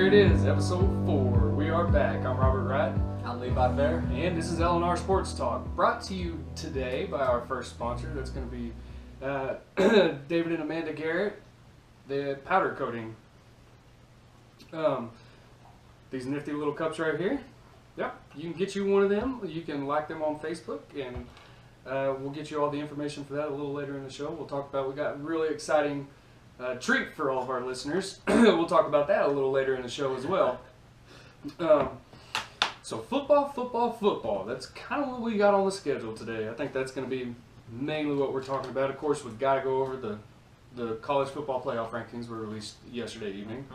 there it is, episode 4. We are back. I'm Robert Wright. I'm Levi Fair. And this is L&R Sports Talk, brought to you today by our first sponsor. That's going to be David and Amanda Garrett, the powder coating. These nifty little cups right here. Yep, you can get you one of them. You can like them on Facebook, and we'll get you all the information for that a little later in the show. We'll talk about, we got a really exciting treat for all of our listeners. We'll talk about that a little later in the show as well. So football. That's kind of what we got on the schedule today. I think that's going to be mainly what we're talking about. Of course, we've got to go over the college football playoff rankings were released yesterday evening.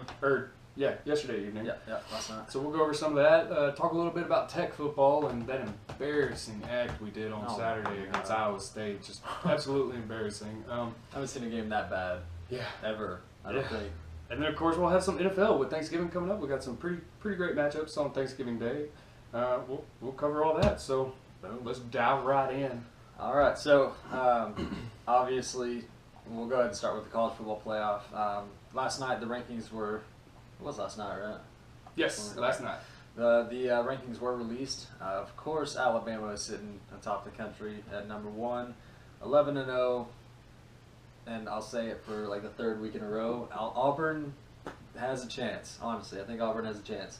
Yesterday evening. Yeah, last night. So we'll go over some of that. Talk a little bit about Tech football and that embarrassing act we did on Saturday against Iowa State. Just absolutely embarrassing. I haven't seen a game that bad. Yeah. Ever. I don't think. And then, of course, we'll have some NFL with Thanksgiving coming up. We've got some pretty great matchups on Thanksgiving Day. We'll cover all that. So let's dive right in. All right. So, obviously, we'll go ahead and start with the college football playoff. Last night, the rankings were... It was last night, right? Yes, last night. The rankings were released. Of course, Alabama is sitting atop the country at number 1, 11-0. And I'll say it for like the third week in a row. Auburn has a chance, honestly. I think Auburn has a chance.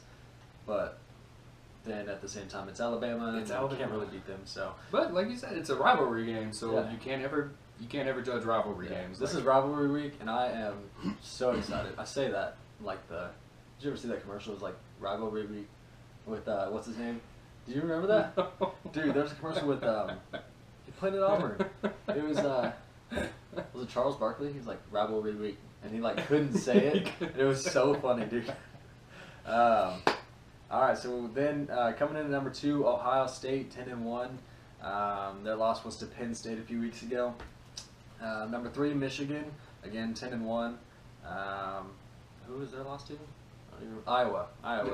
But then at the same time, it's Alabama, and you can't really beat them. So, but like you said, it's a rivalry game, so you can't ever judge rivalry games. This is rivalry week, and I am so excited. I say that like did you ever see that commercial? It was like rivalry week with what's his name? Do you remember that? Dude, there's a commercial with he played at Auburn. It was it Charles Barkley? He was like rivalry week, and he like couldn't say it. It was so funny, dude. All right, so then coming in at number 2, Ohio State, 10-1. Their loss was to Penn State a few weeks ago. Number 3, Michigan, again 10-1. Who was their loss to? Iowa.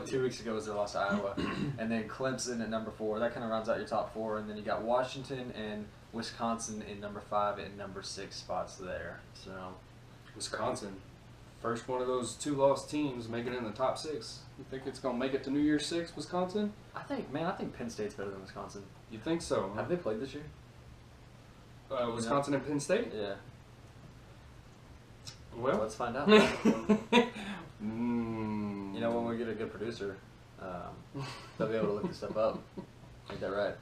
2 weeks ago was their loss to Iowa. And then Clemson at number 4. That kind of rounds out your top 4. And then you got Washington and Wisconsin in number 5 and number 6 spots there. So, Wisconsin, first one of those 2 lost teams making it in the top 6. You think it's gonna make it to New Year's 6, Wisconsin? I think Penn State's better than Wisconsin. You think so? Huh? Have they played this year? Wisconsin and Penn State? Yeah. Well, let's find out. You know, when we get a good producer, they'll be able to look this stuff up. Ain't that right?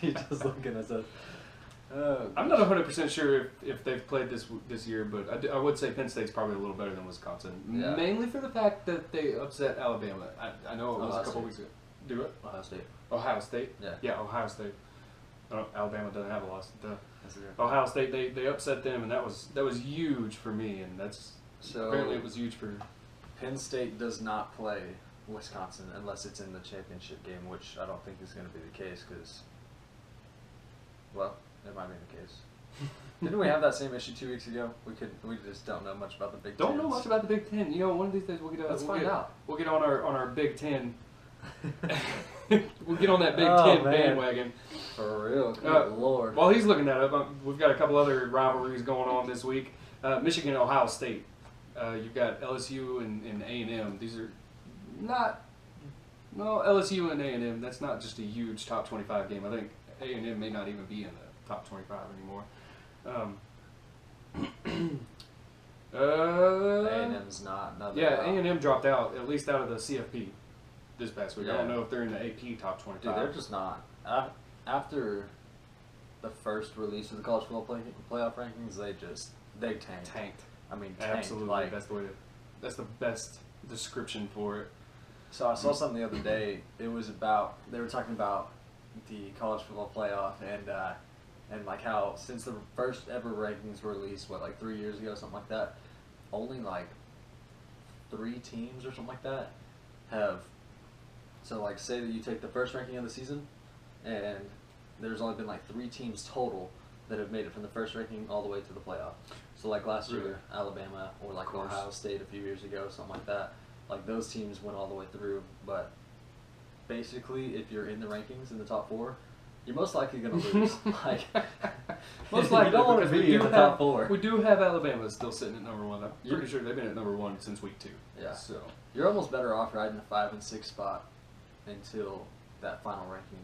She's just looking at us. I'm not 100% sure if they've played this year, but I would say Penn State's probably a little better than Wisconsin. Yeah. Mainly for the fact that they upset Alabama. I know it was a couple weeks ago. Do it? Ohio State? Yeah. Yeah, Ohio State. Alabama doesn't have a loss. That's Ohio State, they upset them, and that was huge for me, and apparently it was huge for... Penn State does not play Wisconsin unless it's in the championship game, which I don't think is going to be the case because, well, it might be the case. Didn't we have that same issue 2 weeks ago? We just don't know much about the Big Ten. Don't know much about the Big Ten. You know, one of these days Let's find out. We'll get on our Big Ten. We'll get on that Big Ten bandwagon. For real, good Lord. While he's looking that up, we've got a couple other rivalries going on this week. Michigan, Ohio State. You've got LSU and A&M. These are not... No, LSU and A&M, that's not just a huge top 25 game. I think A&M may not even be in the top 25 anymore. A&M's not. A&M dropped out, at least out of the CFP this past week. Yeah. I don't know if they're in the AP top 25. Dude, they're just not. After the first release of the college football playoff rankings, they tanked. I mean, tanked. Absolutely, that's the best description for it. So I saw something the other day. It was about, they were talking about the college football playoff and like how since the first ever rankings were released, like 3 years ago, something like that, only like 3 teams or something like that have. So like say that you take the first ranking of the season, and there's only been like 3 teams total that have made it from the first ranking all the way to the playoff. So like last year, Alabama, or like Ohio State a few years ago, something like that. Like those teams went all the way through, but basically if you're in the rankings in the top 4, you're most likely gonna lose. Like, Most likely, you don't want to because we be in do the have top 4. we do have Alabama still sitting at number 1. I'm You- pretty sure they've been at number 1 since week 2. Yeah. So You're almost better off riding the 5 and 6 spot until that final ranking,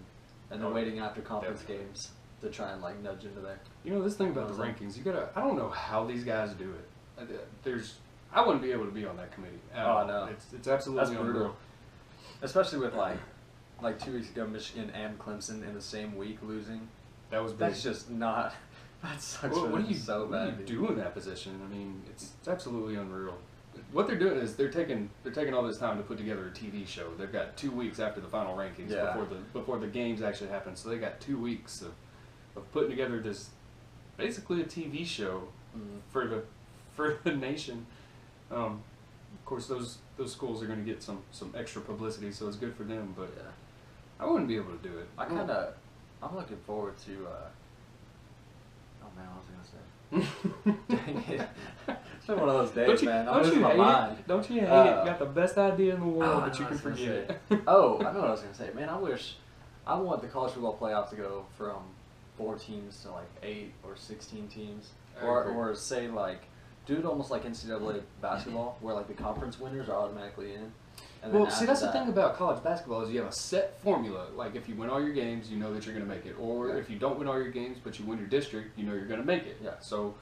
and then Oh, waiting after conference definitely. games to try and like nudge into there. you know this thing about the What was rankings, you gotta. I don't know how these guys do it. I wouldn't be able to be on that committee. At Oh, all. no. It's absolutely That's brutal. unreal. Especially with like 2 weeks ago, Michigan and Clemson in the same week losing. That was big. That's just not. That sucks. What, for what do them you so what bad. do you do in that position? I mean, it's absolutely unreal. What they're doing is they're taking all this time to put together a TV show. They've got 2 weeks after the final rankings Yeah. before the games actually happen. So they got 2 weeks of putting together this basically a TV show Mhm. for the nation. Of course, those schools are going to get some extra publicity, so it's good for them. But Yeah. I wouldn't be able to do it. I'm looking forward to. Oh man, what was I gonna say? Dang it! It's been one of those days, man. I'm losing my mind. Don't you hate it? Uh, You got the best idea in the world, I but know you what I can was gonna forget say. it. Oh, I know what I was gonna say. Man, I want the college football playoff to go from 4 teams to like 8 or 16 teams, I or agree. say like do it almost like NCAA basketball, where like the conference winners are automatically in. And then Well, see, after that's that, the thing about college basketball is you have a set formula. Like if you win all your games, you know that you're going to make it. Or Yeah. if you don't win all your games, but you win your district, you know you're going to make it. Yeah. So,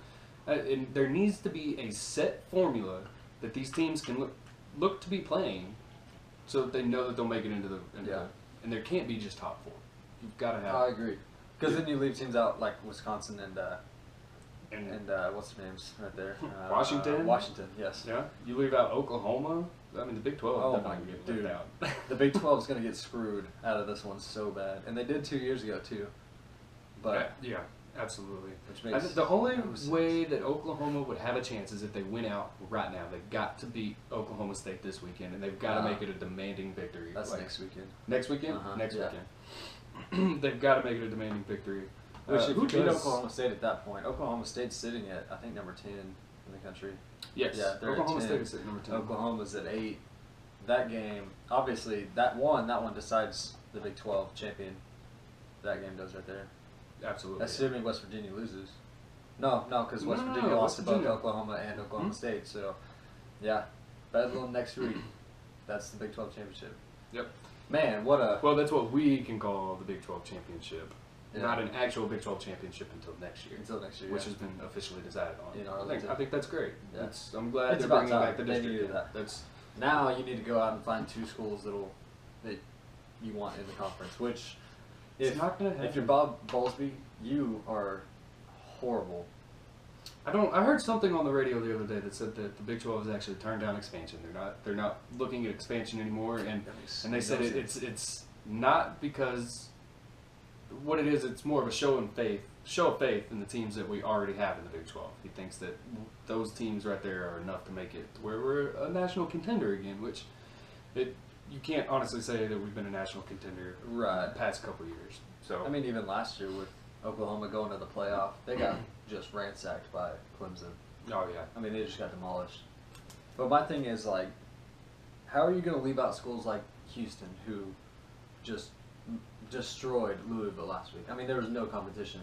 and there needs to be a set formula that these teams can look to be playing, so that they know that they'll make it into the. Yeah. And there can't be just top 4. You've got to have. I agree, because then you leave teams out like Wisconsin and what's their names right there? Washington? Washington, yes. Yeah. You leave out Oklahoma. I mean, the Big 12 Oh is my definitely going to dude. get left out. The Big 12 is going to get screwed out of this one so bad, and they did 2 years ago too. But yeah, absolutely. which I makes think the only no sense. way that Oklahoma would have a chance is if they win out right now. They've got to beat Oklahoma State this weekend, and they've got to make it a demanding victory. That's Like, next weekend. next weekend. Uh-huh, Next yeah. weekend. They've got to make it a demanding victory. Which if who you beat does- Oklahoma State at that point, Oklahoma State's sitting at I think number 10 in the country. Yes. Yeah, they're at Oklahoma 10. State is at number 10. Oklahoma's at 8. That game, obviously, that one decides the Big 12 champion. That game does right there. Absolutely. Assuming West Virginia loses. No, because West No, Virginia lost West to both Virginia. Oklahoma and Oklahoma Mhm. State. So, yeah, Bedlam next week. That's the Big 12 championship. Yep. Man, what a Well, that's what we can call the Big 12 championship. Yeah. Not an actual Big 12 championship until next year. until next year. Which yeah. has been officially decided on. In I Arlington. think that's great. Yeah. I'm glad It's they're about bringing time. back the They district. needed game. that. That's Now you need to go out and find 2 schools that you want in the conference. Which, It's not gonna if you're happen. Bob Bowlesby, you are horrible. I heard something on the radio the other day that said that the Big 12 has actually turned down expansion. They're not looking at expansion anymore, and they said it's not because what it is. It's more of a show of faith in the teams that we already have in the Big 12. He thinks that those teams right there are enough to make it to where we're a national contender again, which you can't honestly say that we've been a national contender Right. the past couple of years. So I mean, even last year with Oklahoma going to the playoff, they got just ransacked by Clemson. oh yeah, I mean, they just got demolished. But my thing is, like, how are you going to leave out schools like Houston, who just destroyed Louisville last week? I mean, there was no competition.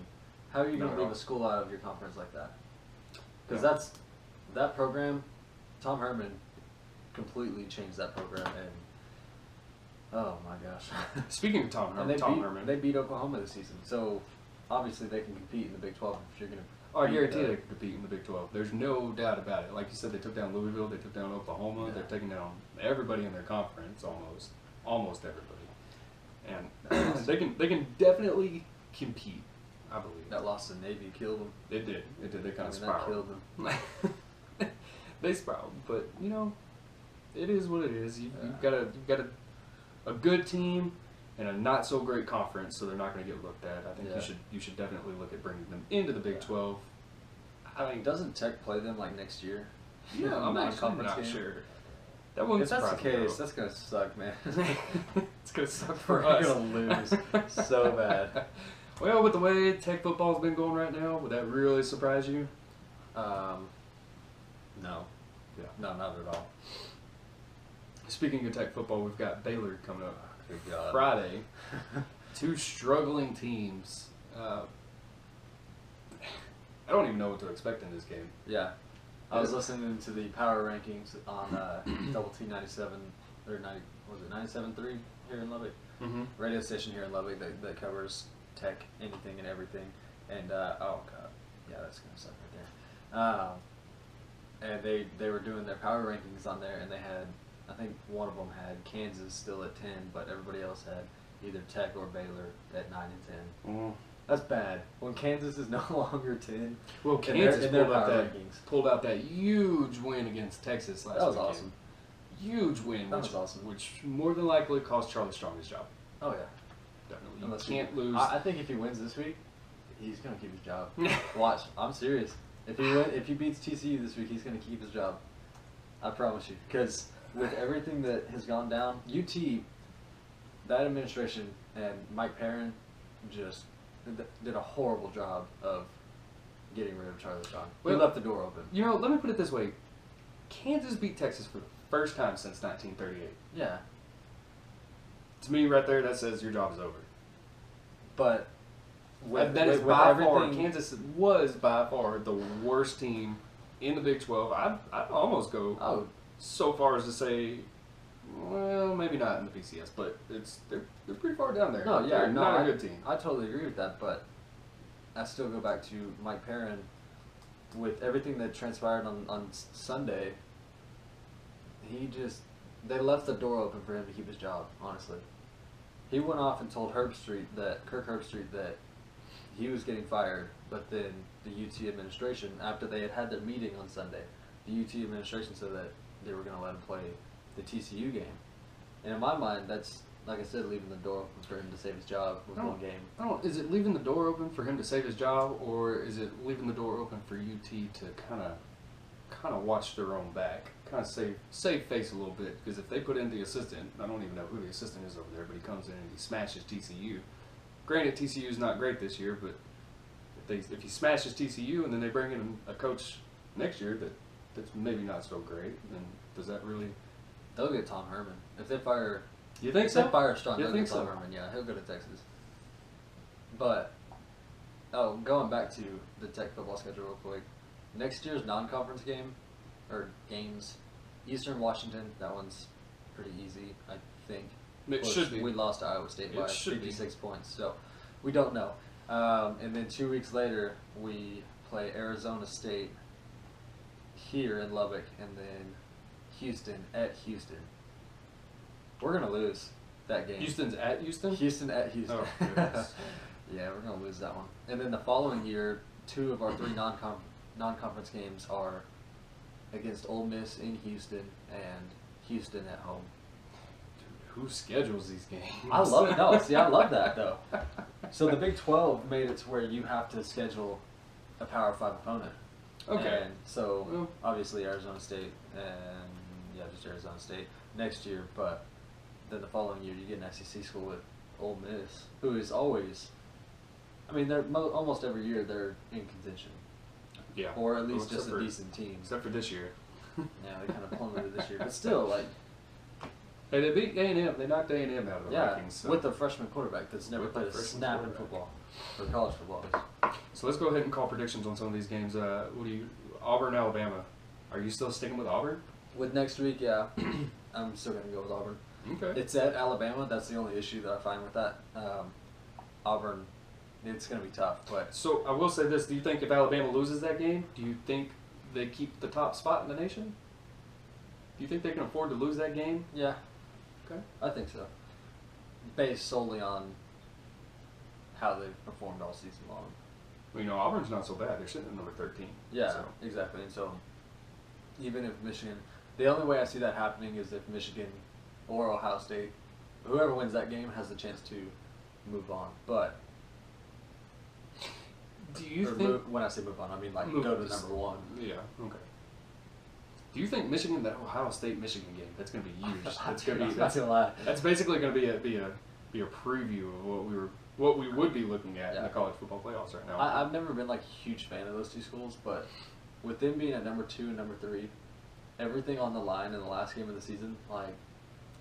How are you going Not to at leave all. a school out of your conference like that? Because Yeah. that program, Tom Herman completely changed that program, and oh my gosh. Speaking of Tom And Herman, they beat Oklahoma this season, so obviously they can compete in the Big 12 if you're going to. oh, I guarantee they could compete in the Big 12. There's no doubt about it. Like you said, they took down Louisville, they took down Oklahoma, Yeah. they're taking down everybody in their conference, almost everybody, and they can definitely compete. I believe That loss to Navy killed them. It did. They kind of That spiraled. killed them. They spiraled, but it is what it is. You've Yeah. got a good team and a not so great conference, so they're not going to get looked at. I think Yeah. you should definitely look at bringing them into the Big Yeah. 12. I mean, Doesn't Tech play them like next year? yeah, I'm actually Non-conference not game? sure. That wouldn't If that's the surprise me, case, though. that's gonna suck, man. It's gonna suck for We're us. gonna lose so bad. Well, with the way Tech football's been going right now, would that really surprise you? No. Yeah. No, not at all. Speaking of Tech football, we've got Baylor coming up Good God. Friday. Two struggling teams. I don't even know what to expect in this game. Yeah. I was listening to the power rankings on Double T 97 or 90, was it 97.3 here in Lubbock? Mm-hmm. Radio station here in Lubbock that covers tech, anything and everything. And oh god, yeah, that's gonna suck right there. And they were doing their power rankings on there, and they had, I think one of them had Kansas still at 10, but everybody else had either Tech or Baylor at 9 and 10. Mm. That's bad. When Kansas is no longer 10. Well, in their Kansas power pulled out that huge win against Texas last That was weekend. awesome. Huge win. That which, was awesome. Which more than likely cost Charlie Strong his job. Oh yeah. Definitely. You Unless can't lose. I think if he wins this week, he's gonna keep his job. Watch, I'm serious. If he beats TCU this week, he's gonna keep his job. I promise you. Because with everything that has gone down, UT, that administration and Mike Perrin just did a horrible job of getting rid of Charlie Strong. He Well, left the door open. You know, let me put it this way: Kansas beat Texas for the first time since 1938. Yeah, To me, right there, that says your job is over. but That is with by everything, far, Kansas was by far the worst team in the Big 12. I'd almost go Oh, so far as to say, well, maybe not in the BCS, but they're pretty far down there. no, yeah, they're no, not I, a good team. I totally agree with that, but I still go back to Mike Perrin. With everything that transpired on Sunday, they left the door open for him to keep his job, honestly. He went off and told Kirk Herbstreit that he was getting fired, but then the UT administration, after they had their meeting on Sunday, the UT administration said that they were going to let him play the TCU game. And in my mind, that's, like I said, leaving the door open for him to save his job with one game. Is it leaving the door open for him to save his job, or is it leaving the door open for UT to kind of watch their own back, kind of save face a little bit? Because if they put in the assistant, I don't even know who the assistant is over there, but he comes in and he smashes TCU. Granted, TCU is not great this year, but if he smashes TCU and then they bring in a coach next year that's maybe not so great, then does that really? They'll get Tom Herman. If they fire... You think If so? they fire Strong, You they'll think get Tom so? Herman. Yeah, he'll go to Texas. But, going back to the Tech football schedule real quick. Next year's non-conference games, Eastern Washington, that one's pretty easy, I think. It Plus, should be. We lost to Iowa State by It should be. 56 points, so we don't know. And then 2 weeks later, we play Arizona State here in Lubbock, and then Houston at Houston. We're going to lose that game. Houston's at Houston? Houston at Houston. Oh, goodness. Yeah, we're going to lose that one. And then the following year, 2 of our 3 non-conference games are against Ole Miss in Houston and Houston at home. Who schedules these games? I love that though. So the Big 12 made it to where you have to schedule a Power 5 opponent. Okay. And so Well, obviously Arizona State and just Arizona State next year, but then the following year you get an SEC school with Ole Miss, who is always, I mean, they're almost every year they're in contention, yeah. or at least Well, just a decent team. Except for this year. Yeah, they kind of plummeted this year, but still, like, Hey, they beat A&M. They knocked A&M out of the yeah, rankings. So. with a freshman quarterback that's never With played the a freshman snap in quarterback. football or college football. So let's go ahead and call predictions on some of these games. Auburn, Alabama. Are you still sticking with Auburn? With next week, yeah, I'm still gonna go with Auburn. Okay. It's at Alabama. That's the only issue that I find with that. Auburn, it's going to be tough, but So I will say this: do you think if Alabama loses that game, do you think they keep the top spot in the nation? Do you think they can afford to lose that game? yeah, Okay. I think so. Based solely on how they've performed all season long. Well, you know, Auburn's not so bad. They're sitting at number 13. Yeah, So. exactly. And so, even if Michigan, the only way I see that happening is if Michigan or Ohio State, whoever wins that game has the chance to move on. But Do you or think? when I say move on, I mean like Move go to this- number 1. Yeah. Okay. Do you think Michigan, that Ohio State Michigan game, that's going to be huge? That's going to be. I'm not gonna lie. That's basically going to be a preview of what we would be looking at in Yeah. the college football playoffs right now. I've never been like a huge fan of those two schools, but with them being at number 2 and number 3, everything on the line in the last game of the season, like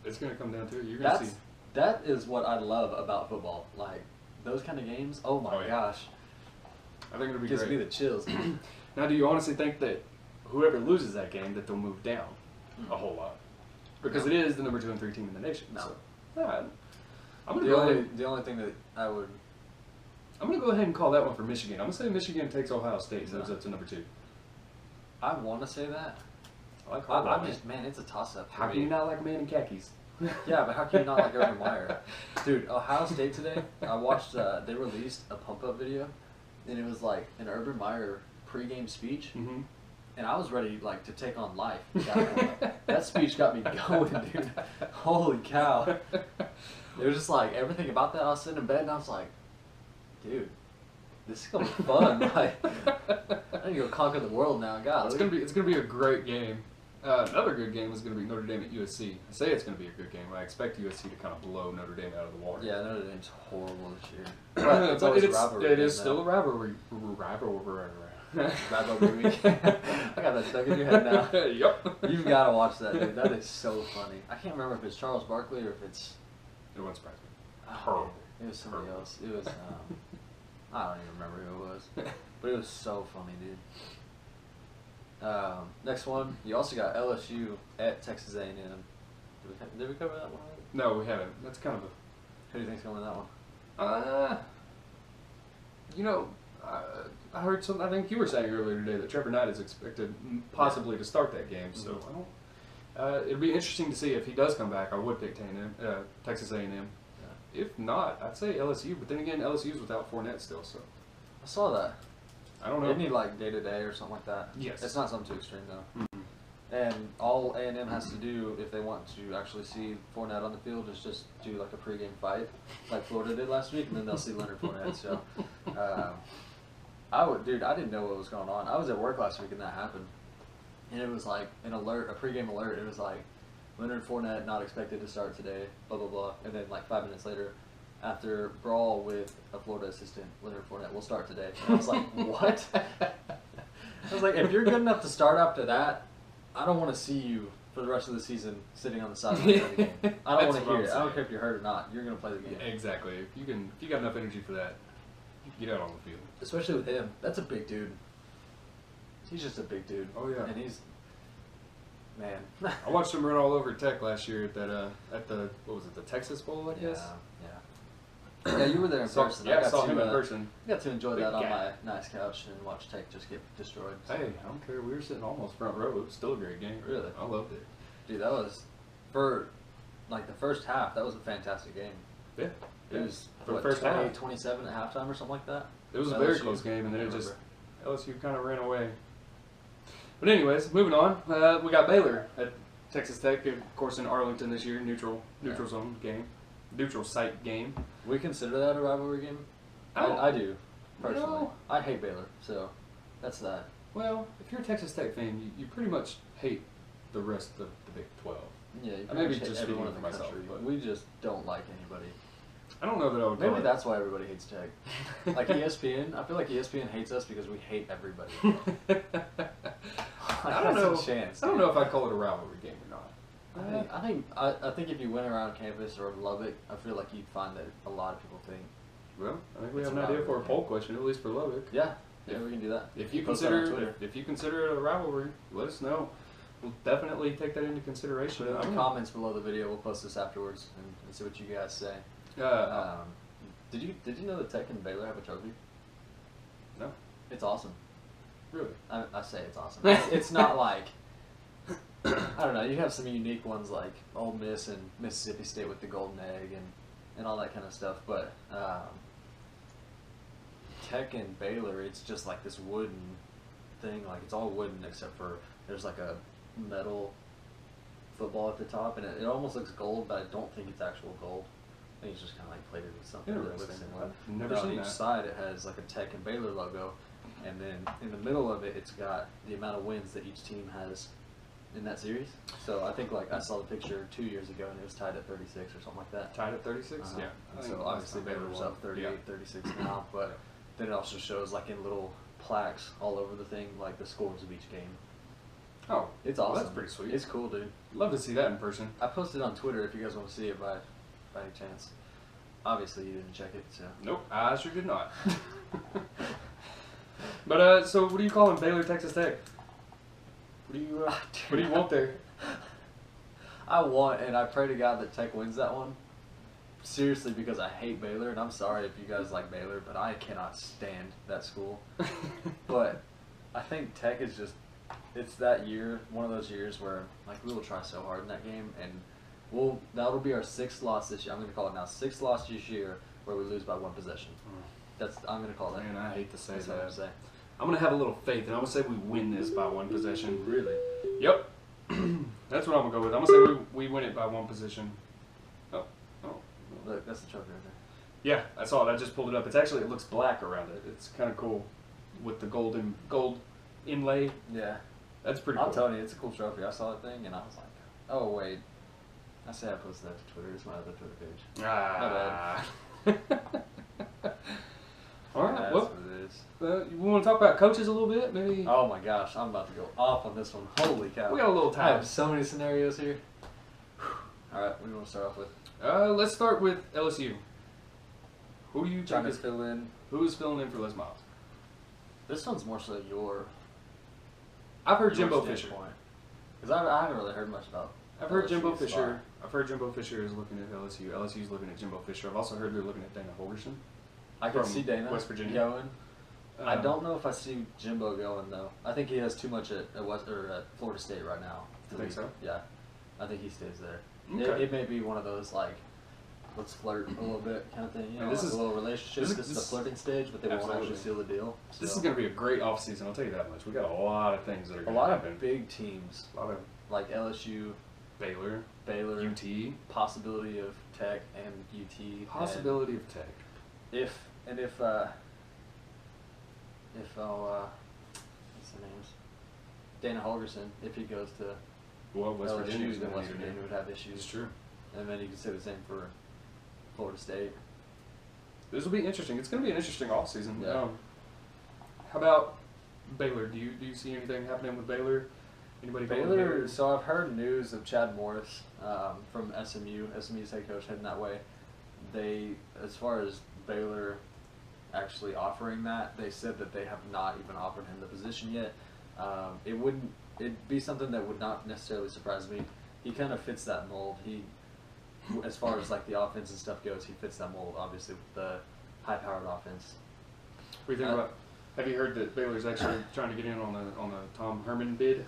It's going to come down to it. You're going to see. That is what I love about football. Like those kind of games. Oh my Oh, yeah. gosh, I think it'll be gives great. me the chills. Now, do you honestly think that whoever loses that game, that they'll move down a whole lot? Because No. it is the number 2 and 3 team in the nation. No. So, yeah, I'm gonna The go only ahead. the only thing that I would I'm gonna go ahead and call that one for Michigan. I'm gonna say Michigan takes Ohio State, so No. it's up to number 2. I want to say that. I like Harbaugh. I'm just man, it's a toss up. How can you not like a man in khakis? Yeah, but how can you not like Urban Meyer? Dude, Ohio State today, I watched, they released a pump-up video, and it was like an Urban Meyer pregame speech, Mm-hmm. and I was ready like to take on life at that point. That speech got me going, dude. Holy cow. It was just like, everything about that, I was sitting in bed, and I was like, dude, this is going to be fun. Like, I need to go conquer the world now, God. It's gonna be a great game. Another good game is gonna be Notre Dame at USC. I say it's gonna be a good game. I expect USC to kind of blow Notre Dame out of the water. Yeah, Notre Dame's horrible this year. But It's always a it's, rivalry it game, is still a rivalry. Rivalry. Rivalry week. I got that stuck in your head now. Yep. You've got to watch that, dude. That is so funny. I can't remember if it's Charles Barkley or if it's. It wouldn't surprise me. Oh, Horrible. it was somebody Horrible. else. It was. I don't even remember who it was, but it was so funny, dude. Next one, you also got LSU at Texas A&M. Did we cover that one already? No, we haven't. That's kind of Who do you think's going to win that one? you know, I heard something. I think you were saying earlier today that Trevor Knight is expected possibly to start that game. So Mhm. I don't. It'd be interesting to see if he does come back. I would pick Texas A&M. Yeah. If not, I'd say LSU. But then again, LSU's without Fournette still, so I saw that. I don't know. They need like day to day or something like that. Yes. It's not something too extreme though. Mhm. And all A&M has to do if they want to actually see Fournette on the field is just do like a pregame fight, like Florida did last week, and then they'll see Leonard Fournette. So, I didn't know what was going on. I was at work last week and that happened, and it was like an alert, a pregame alert. It was like Leonard Fournette not expected to start today, blah blah blah, and then like 5 minutes later, after brawl with a Florida assistant, Leonard Fournette will start today. And I was like, what? I was like, if you're good enough to start after that, I don't want to see you for the rest of the season sitting on the sideline of the game. I don't want That's to what hear I'm it. I don't saying. care if you're hurt or not. You're going to play the game. Exactly. If you got enough energy for that, get out on the field. Especially with him. That's a big dude. He's just a big dude. Oh, yeah. And he's, man. I watched him run all over Tech last year at that at the what was it, the Texas Bowl, I guess. Yeah. Yeah, you were there in person. Yeah, I got saw to, him in person. got to enjoy Big that on guy. my nice couch and watch Tech just get destroyed. So. Hey, I don't care. We were sitting almost front row. It was still a great game. Really? I loved it. Dude, that was, for like the first half, that was a fantastic game. Yeah. It was, For the what, first half. 27 at halftime or something like that? It was a LSU? very close game, and then I it just remember. LSU kind of ran away. But anyways, moving on. We got Baylor at Texas Tech, of course, in Arlington this year. Neutral zone game, neutral site game. We consider that a rivalry game? Oh. I do, personally. No. I hate Baylor, so that's that. Well, if you're a Texas Tech fan, you pretty much hate the rest of the Big 12. Yeah, you I may pretty be much hate just everyone speaking in the for myself, country. but- We just don't like anybody. I don't know that I would. Maybe call it- that's why everybody hates Tech. Like ESPN, I feel like ESPN hates us because we hate everybody. I don't know. That's a chance, I don't dude. know if I'd call it a rivalry game or not. I think if you went around campus or Lubbock, I feel like you'd find that a lot of people think, Well, I think we It's have a an idea for a rivalry poll game. question, at least for Lubbock. yeah, we can do that. If you Post that on consider Twitter. if you consider it a rivalry, let us know. We'll definitely take that into consideration. Put it I in don't the know. comments below the video. We'll post this afterwards and see what you guys say. Uh, Did you know that Tech and Baylor have a trophy? no, It's awesome. really. I say it's awesome. It's not like I don't know. You have some unique ones like Ole Miss and Mississippi State with the golden egg and all that kind of stuff, but Tech and Baylor, it's just like this wooden thing. Like it's all wooden except for there's like a metal football at the top, and it almost looks gold, but I don't think it's actual gold. I think it's just kind of like plated with something that looks Interesting. similar. I've never But seen on each that. side, it has like a Tech and Baylor logo, and then in the middle of it, it's got the amount of wins that each team has in that series. So I think like I saw the picture 2 years ago, and it was tied at 36 or something like that. Tied at 36. Uh-huh. Yeah. I think So last obviously time Baylor Baylor's won. up 38, Yeah. 36 now, but then it also shows like in little plaques all over the thing, like the scores of each game. Oh, It's well, awesome. that's pretty sweet. It's cool, dude. Love to see that in person. I posted on Twitter if you guys want to see it, but by any chance? Obviously, you didn't check it, so. Nope, I sure did not. But so what are you calling Baylor Texas Tech? What do you want there? I want, and I pray to God that Tech wins that one. Seriously, because I hate Baylor, and I'm sorry if you guys like Baylor, but I cannot stand that school. But I think Tech is just, it's that year, one of those years where like we will try so hard in that game, and that'll be our 6th loss this year. I'm going to call it now 6th loss this year where we lose by 1 possession. I'm going to call that. Man, I hate to say That's that. what I'm saying. I'm gonna have a little faith, and I'm gonna say we win this by 1 possession. Really? Yep. That's what I'm gonna go with. I'm gonna say we win it by 1 possession. Oh. Look, that's the trophy right there. Yeah, I saw it. I just pulled it up. It looks black around it. It's kind of cool with the gold inlay. Yeah. That's pretty cool. I'm telling you, it's a cool trophy. I saw that thing, and I was like, oh, wait. I say I posted that to Twitter. It's my other Twitter page. Ah. All right. That's Well, what it is. you want to talk about coaches a little bit? Maybe. Oh my gosh, I'm about to go off on this one. Holy cow. We got a little I time. have so many scenarios here. Alright, what do you want to start off with? Let's start with LSU. Who do you Trying think to fill in. who's filling in for Les Miles? This one's more so your. I've heard Jimbo Fisher. Because I haven't really heard much about. I've heard Jimbo LSU's Fisher. spot. I've heard Jimbo Fisher is looking at LSU. LSU's looking at Jimbo Fisher. I've also heard they're looking at Dana Holgerson. I can from see Dana West Virginia. going. I Um, don't know if I see Jimbo going though. I think he has too much at Florida State right now. You think so? Yeah, I think he stays there. Okay. It may be one of those like, let's flirt a little bit kind of thing. You know, this like is- a little relationship. This is the flirting stage, but they won't Absolutely. actually seal the deal. This So, is going to be a great offseason, I'll tell you that much. We got a lot of things that are a going to lot of happen. big teams A lot of like LSU, Baylor, Baylor, UT, possibility of Tech and UT. possibility of Tech. And if what's the names? Dana Holgerson, if he goes to Well, West Virginia's LSU, then gonna West need to Virginia would have issues. It's true. And then you can say the same for Florida State. This will be interesting. It's going to be an interesting offseason. Yeah. How about Baylor? Do you see anything happening with Baylor? Anybody going to Baylor, so I've heard news of Chad Morris from SMU. SMU's head coach heading that way. They, as far as Baylor actually offering that, they said that they have not even offered him the position yet. It'd be something that would not necessarily surprise me. He kind of fits that mold. As far as like the offense and stuff goes, he fits that mold, obviously, with the high-powered offense. What do you think about? Have you heard that Baylor's actually trying to get in on the Tom Herman bid?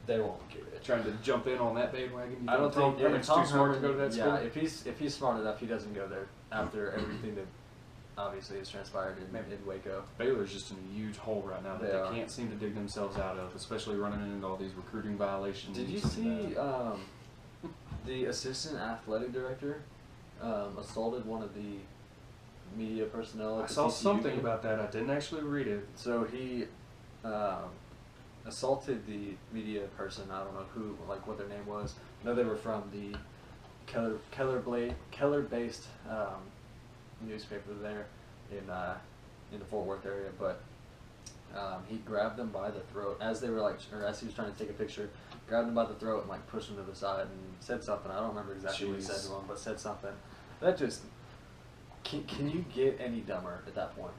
They won't get it. Trying to jump in on that bandwagon? You I don't Tom think Herman's too smart to go to that school. Yeah, if he's smart enough, he doesn't go there after everything that obviously has transpired in Waco. Baylor's just in a huge hole right now that They they are. can't seem to dig themselves out of, especially running into all these recruiting violations. Did you and, see the assistant athletic director assaulted one of the media personnel? At I the saw TCU something game? about that. I didn't actually read it. So he assaulted the media person. I don't know who, like what their name was. I know they were from the Keller-based newspaper there in the Fort Worth area, but he grabbed them by the throat as they were as he was trying to take a picture, grabbed them by the throat and like pushed them to the side and said something. I don't remember exactly what he said Jeez. to him, but said something. That just can you get any dumber at that point?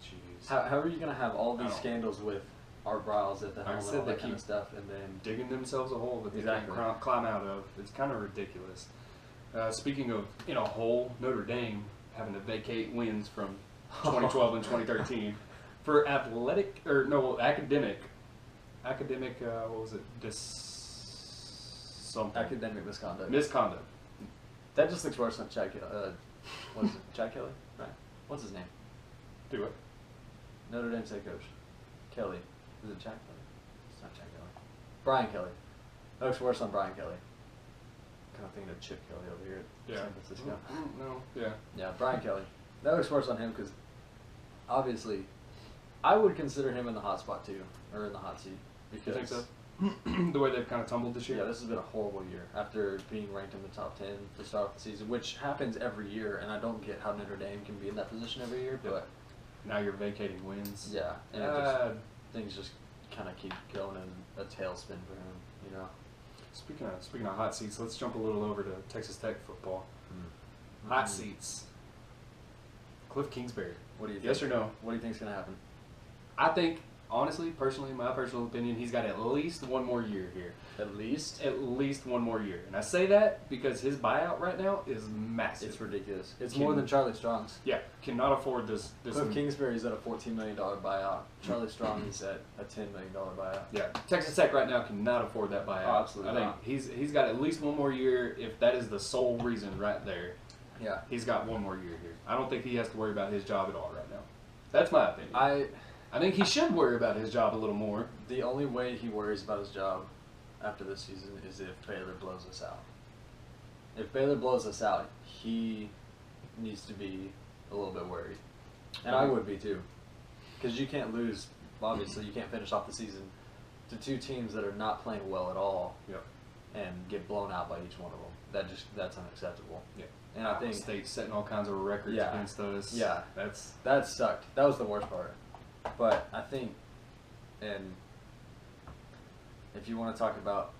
Jeez. How are you gonna have all I these don't- scandals with Art Briles at the Like I helm and said, all they that kind of keep stuff, and then Digging themselves a hole that they Exactly. can't climb out of. It's kind of ridiculous. Speaking of in a hole, Notre Dame having to vacate wins from 2012 and 2013 for academic. What was it? Something. academic misconduct. Misconduct. That just looks worse than Chad Kelly. What's it? Chad Kelly? Right. What's his name? Do it. Notre Dame's head coach. Kelly. Is it Chad Kelly? It's not Chad Kelly. Brian Kelly. That looks worse on Brian Kelly. Kind of thinking of Chip Kelly over here at Yeah. San Francisco. No. Yeah. Yeah, Brian Kelly. That looks worse on him because obviously I would consider him in the hot spot too, or in the hot seat. You Because think so? The way they've kind of tumbled this year. yeah, this has been a horrible year after being ranked in the top 10 to start off the season, which happens every year, and I don't get how Notre Dame can be in that position every year, but Now you're vacating wins. yeah, and things just kind of keep going in a tailspin for him, you know. Speaking of hot seats, let's jump a little over to Texas Tech football. Hot seats. Cliff Kingsbury. What do you think? Yes or no? What do you think's gonna happen? I think, honestly, personally, my personal opinion, he's got at least one more year here. At least? At least one more year. And I say that because his buyout right now is massive. It's ridiculous. It's Can- more than Charlie Strong's. Yeah, cannot afford this. Cliff Kingsbury's at a $14 million buyout. Charlie Strong is at a $10 million buyout. Yeah, Texas Tech right now cannot afford that buyout. Oh, absolutely I think not. he's got at least one more year. If that is the sole reason right there, Yeah. he's got one more year here. I don't think he has to worry about his job at all right now. That's my opinion. I think he should worry about his job a little more. The only way he worries about his job after this season is if Baylor blows us out. If Baylor blows us out, he needs to be a little bit worried. And I would be too. Because you can't lose, obviously, you can't finish off the season to two teams that are not playing well at all Yep. and get blown out by each one of them. That's unacceptable. Yeah. And I think State setting all kinds of records Yeah. against us. Yeah. That's that sucked. That was the worst part. But I think, and if you want to talk about,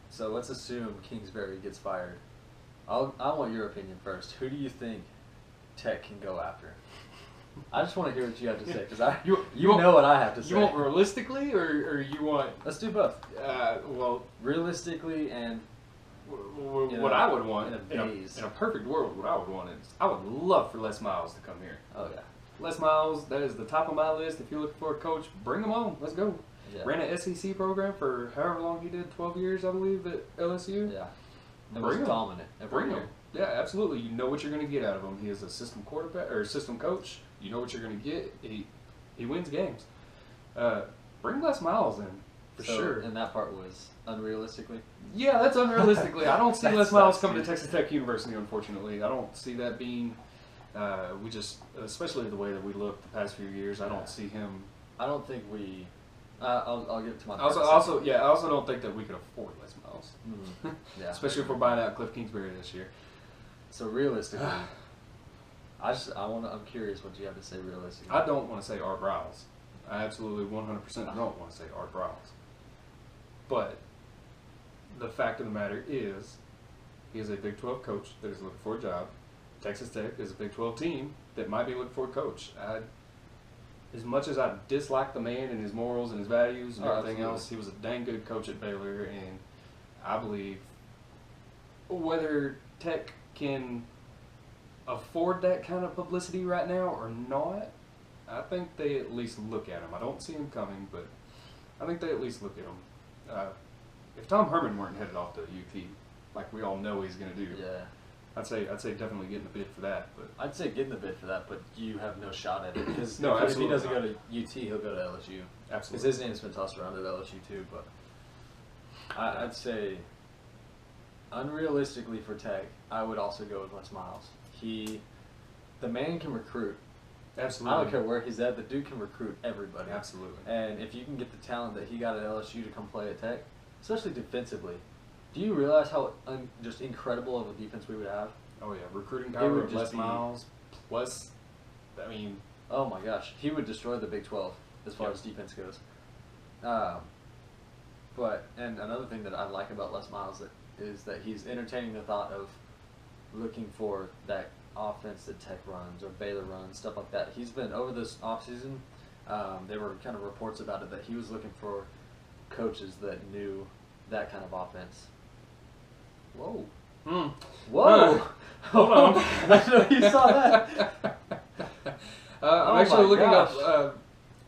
so let's assume Kingsbury gets fired. I want your opinion first. Who do you think Tech can go after? I just want to hear what you have to say because you want- know what I have to say. you want realistically, or you want Let's do both. well, Realistically and In what a- I would want in a phase. in a perfect world, what I would want is I would love for Les Miles to come here. oh yeah, Les Miles, that is the top of my list. If you're looking for a coach, bring him on. Let's go. yeah, Ran an SEC program for however long he did, 12 years, I believe, at LSU. yeah. It Bring was him. dominant every Bring year. him. Yeah, absolutely. You know what you're going to get out of him. He is a system quarterback or system coach. You know what you're going to get. He wins games. Bring Les Miles in for So, sure. And that part was unrealistically. Yeah, that's unrealistically. I don't see That Les Miles sucks, coming to dude. Texas Tech University, unfortunately. I don't see that being. We just, especially the way that we look the past few years, I Yeah. don't see him. I don't think we. I'll get to my. I part in a also, second. yeah, I also don't think that we could afford Les Miles, Mhm. Yeah. especially if we're buying out Cliff Kingsbury this year. So realistically, I'm curious what you have to say realistically. I don't want to say Art Briles. I absolutely 100% don't want to say Art Briles. But the fact of the matter is, he is a Big 12 coach that is looking for a job. Texas Tech is a Big 12 team that might be looking for a coach. As much as I dislike the man and his morals and his values and Oh, everything absolutely. else, he was a dang good coach at Baylor, and I believe whether Tech can afford that kind of publicity right now or not, I think they at least look at him. I don't see him coming, but I think they at least look at him. If Tom Herman weren't headed off to UT, like we all know he's going to do, Yeah. I'd say definitely getting the bid for that. But I'd say get in the bid for that, but you have no shot at it because No, if he absolutely doesn't not. go to UT, he'll go to LSU. Because absolutely, his name's been tossed around at LSU too. But I'd say, unrealistically for Tech, I would also go with Les Miles. The man can recruit. absolutely, I don't care where he's at. The dude can recruit everybody. absolutely. And if you can get the talent that he got at LSU to come play at Tech, especially defensively, do you realize how just incredible of a defense we would have? Oh yeah, recruiting It power would of just Les be- Miles plus, I mean, Oh my gosh, he would destroy the Big 12 as far Yep. as defense goes. And another thing that I like about Les Miles is that he's entertaining the thought of looking for that offense that Tech runs or Baylor runs, stuff like that. He's been over this offseason, there were kind of reports about it that he was looking for coaches that knew that kind of offense. Whoa. hmm. Whoa! Hold on. I know you saw that. I'm Oh actually my looking gosh. up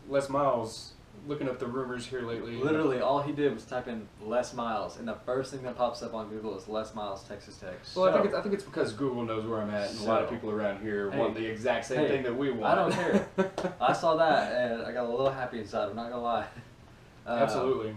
Les Miles, looking up the rumors here lately. Literally, all he did was type in Les Miles, and the first thing that pops up on Google is Les Miles, Texas Tech. Well, So, I think it's because Google knows where I'm at, and a lot of So- people around here Hey, want the exact same hey, thing that we want. I don't care. I saw that, and I got a little happy inside. I'm not gonna lie. Absolutely.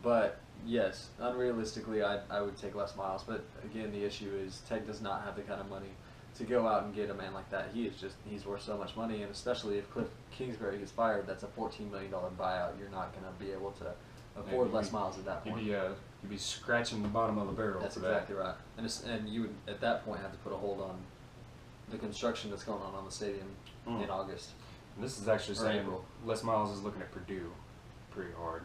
But yes, unrealistically, I would take Les Miles. But again, the issue is Tech does not have the kind of money to go out and get a man like that. He's worth so much money, and especially if Cliff Kingsbury gets fired, that's a $14 million buyout. You're not gonna be able to afford you'd Les be- Miles at that point. You'd be scratching the bottom of the barrel. That's for exactly right. And you would at that point have to put a hold on the construction that's going on the stadium Mm. in August. And this is actually Or saying April. Les Miles is looking at Purdue pretty hard.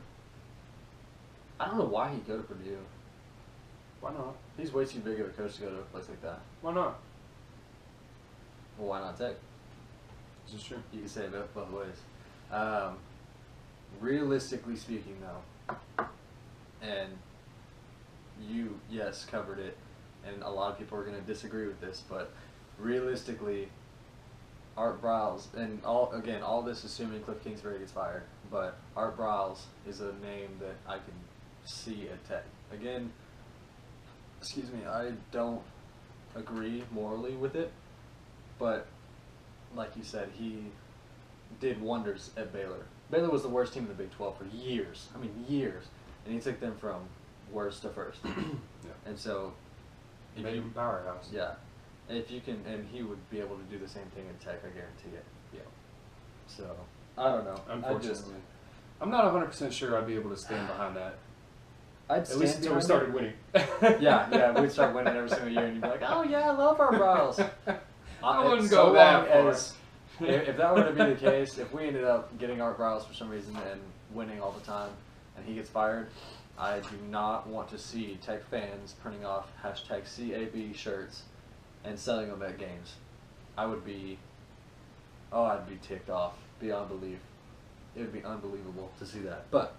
I don't know why he'd go to Purdue. Why not? He's way too big of a coach to go to a place like that. Why not? Well, why not Tech? This is true. You can say it both ways. Realistically speaking, though, and you, yes, covered it, and a lot of people are going to disagree with this, but realistically, Art Briles, and all this assuming Cliff Kingsbury gets fired, but Art Briles is a name that I can see at Tech. Again, excuse me, I don't agree morally with it, but like you said, he did wonders at Baylor. Baylor was the worst team in the Big 12 for years. I mean, years. And he took them from worst to first. Yeah. And so, if Made you, him powerhouse. yeah, if you can, and he would be able to do the same thing at Tech, I guarantee it. Yeah. So, I don't know. Unfortunately. I'm not 100% sure I'd be able to stand behind that. I'd At least until we started winning. yeah, we'd start winning every single year, and you'd be like, oh yeah, I love Art Briles. I wouldn't So go that long far. as- if that were to be the case, if we ended up getting Art Briles for some reason and winning all the time, and he gets fired, I do not want to see Tech fans printing off #CAB shirts and selling them at games. I'd be ticked off beyond belief. It would be unbelievable to see that. But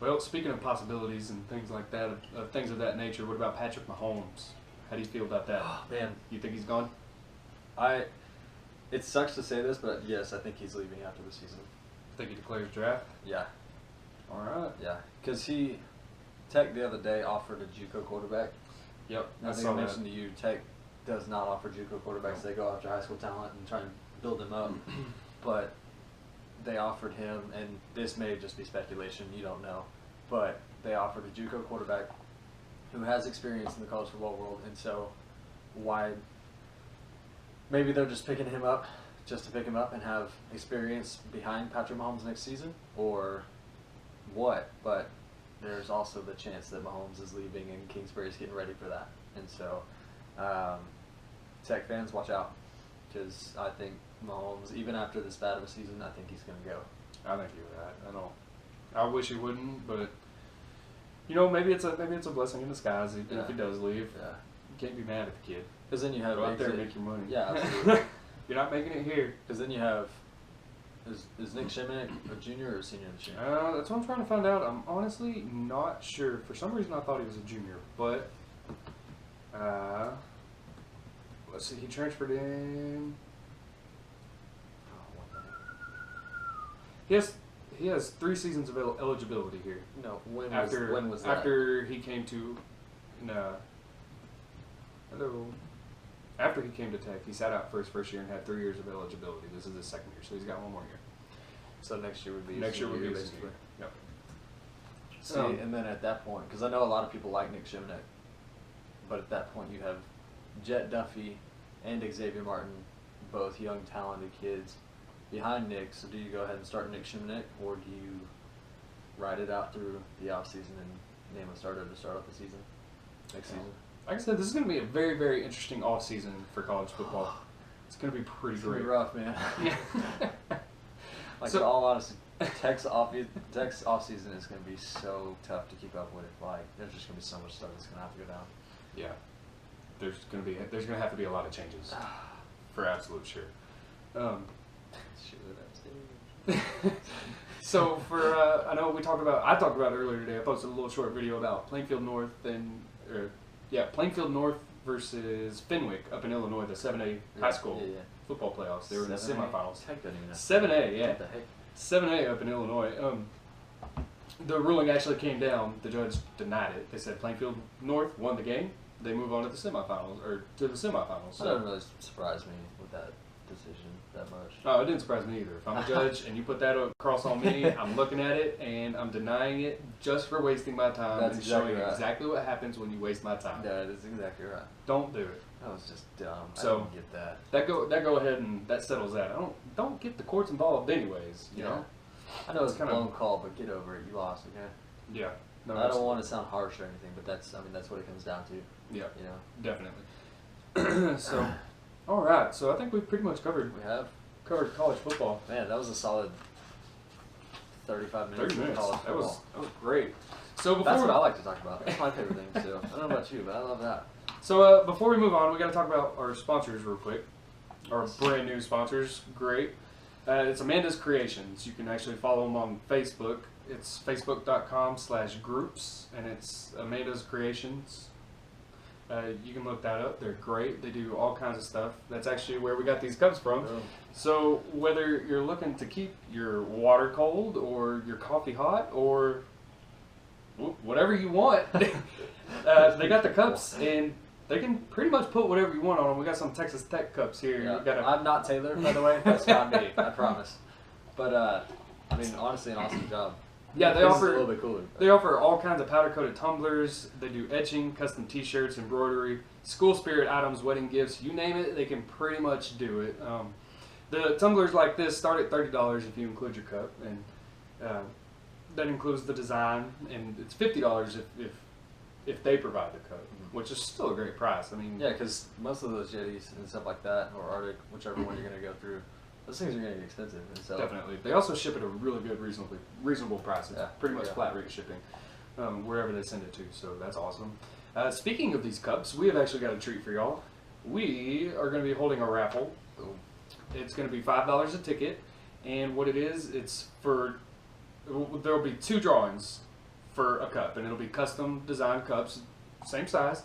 Well, speaking of possibilities and things like that, things of that nature, what about Patrick Mahomes? How do you feel about that? man, You think he's gone? it sucks to say this, but yes, I think he's leaving after the season. Think he declares draft? Yeah, All right. yeah, because Tech the other day offered a JUCO quarterback. Yep. I think I mentioned to you, Tech does not offer JUCO quarterbacks. They go after high school talent and try and build them up. But they offered him, and this may just be speculation, you don't know, but they offered a JUCO quarterback who has experience in the college football world, and so maybe they're just picking him up just to pick him up and have experience behind Patrick Mahomes next season, or what, but there's also the chance that Mahomes is leaving and Kingsbury's getting ready for that. And so, Tech fans, watch out, because I think Mahomes, even after this bad of a season, I think he's going to go. I think you're right. I don't. I wish he wouldn't, but you know, maybe it's a blessing in disguise if he does leave. Yeah. You can't be mad at the kid. Because then you have Go out there and make your money. Yeah, absolutely. You're not making it here. Because then you have is Nick Shimonek a junior or a senior this year? That's what I'm trying to find out. I'm honestly not sure. For some reason, I thought he was a junior, but let's see. He transferred in. Oh, what the heck? He has 3 seasons of eligibility here. No, when was that? After he came to, hello. After he came to Tech, he sat out for his first year and had 3 years of eligibility. This is his second year, so he's got 1 more year. So next year would be Next year would be his basically. year. Yep. See, and then at that point, because I know a lot of people like Nick Shimonek, but at that point you have Jet Duffy and Xavier Martin, both young, talented kids, behind Nick. So do you go ahead and start Nick Shimonek, or do you ride it out through the offseason and name a starter to start off the season next season? Like I said, this is going to be a very, very interesting off-season for college football. It's going to be pretty It's gonna great. be rough, man. Like, So- in all honesty, Tech's offseason is going to be so tough to keep up with. Like, there's just going to be so much stuff that's going to have to go down. Yeah. There's going to have to be a lot of changes, for absolute sure. So I know I talked about it earlier today. I posted a little short video about Plainfield North Plainfield North versus Fenwick up in Illinois, the 7A high school football playoffs. They were in the 7A? semifinals. Tech doesn't even know. 7A, yeah. What the heck? 7A up in Illinois. The ruling actually came down. The judge denied it. They said Plainfield North won the game. They move on to the semifinals. That doesn't really surprise me with that decision that much. Oh, it didn't surprise me either. If I'm a judge and you put that across on me, I'm looking at it and I'm denying it just for wasting my time That's and exactly showing right. exactly what happens when you waste my time. That is exactly right. Don't do it. That was just dumb. So- I didn't get that. That go ahead and that settles that. Don't get the courts involved anyways. You know. I know it's It's a kinda- blown call, but get over it. You lost, okay? Yeah. No, I don't want to sound harsh or anything, but that's what it comes down to. Yeah, You know, definitely. So, all right. So I think we've pretty much covered we have. college football. Man, that was a solid 35 minutes. 30 minutes. Of college That was football. great. So That's what I like to talk about. That's my favorite thing too. I don't know about you, but I love that. So before we move on, we got to talk about our sponsors real quick. Our brand new sponsors, great. It's Amanda's Creations. You can actually follow them on Facebook. It's facebook.com/groups, and it's Amanda's Creations. You can look that up. They're great. They do all kinds of stuff. That's actually where we got these cups from. Oh. So whether you're looking to keep your water cold or your coffee hot or whatever you want, they got the cups, and they can pretty much put whatever you want on them. We got some Texas Tech cups here. Yeah. We got I'm not Taylor, by the way. That's not me. I promise. But I mean, honestly, an awesome job. Yeah, they This is offer a little bit cooler. They offer all kinds of powder-coated tumblers. They do etching, custom T-shirts, embroidery, school spirit items, wedding gifts. You name it, they can pretty much do it. The tumblers like this start at $30 if you include your cup, and that includes the design. And it's $50 if they provide the cup, which is still a great price. I mean, Yeah, because most of those Yetis and stuff like that, or Arctic, whichever one you're gonna go through, those things are gonna be expensive. And so definitely. They also ship at a really good, reasonable price. It's Yeah, pretty much yeah. flat rate shipping wherever they send it to, so that's awesome. Speaking of these cups, we have actually got a treat for y'all. We are going to be holding a raffle. It's going to be $5 a ticket, and what it is, there will be 2 drawings for a cup, and it'll be custom designed cups, same size.